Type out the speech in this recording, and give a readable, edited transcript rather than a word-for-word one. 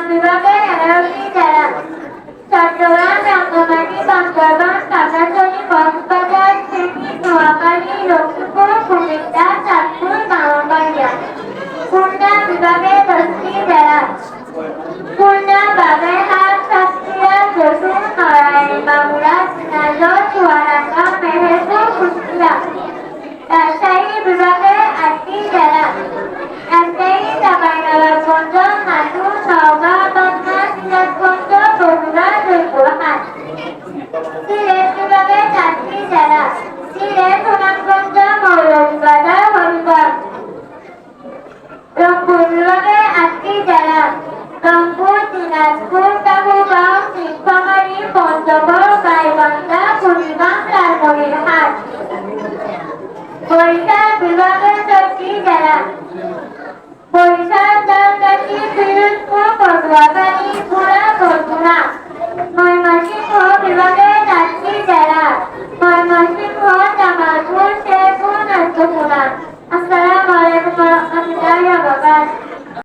বিভাগের 11টি জেলা চট্টগ্রাম, রাঙ্গামাটি, বান্দরবান, খাগড়াছড়ি, কক্সবাজার, ফেনী, নোয়াখালী, লক্ষ্মীপুর, কুমিল্লা, চাঁদপুর, ব্রাহ্মণবাড়িয়া। খুলনা বিভাগের 10টি জেলা খুলনা, বাগেরহাট, সাতক্ষীরা, যশোর, নড়াইল, মাগুরা, ঝিনাইদহ, চুয়াডাঙ্গা, মেহেরপুর, কুষ্টিয়া। রাজশাহী বিভাগের 8টি জেলা রাজশাহী, চাঁপাইনবাবগঞ্জ, নাটোর, নওগাঁ, পাবনা, সিরাজগঞ্জ, বগুড়া, জয়পুরহাট। সিলেট বিভাগের 4টি জেলা সিলেট, সুনামগঞ্জ, মৌলভীবাজার, হবিগঞ্জ। রংপুর বিভাগের 8টি জেলা রংপুর, দিনাজপুর, ঠাকুরগাঁও, নীলফামারী, পঞ্চগড়, গাইবান্ধা, কুড়িগ্রাম, লালমনিরহাট। বরিশাল বিভাগের 6টি জেলা বরিশাল, ঝালকাঠি, পিরোজপুর, পটুয়াখালী, ভোলা, বরগুনা।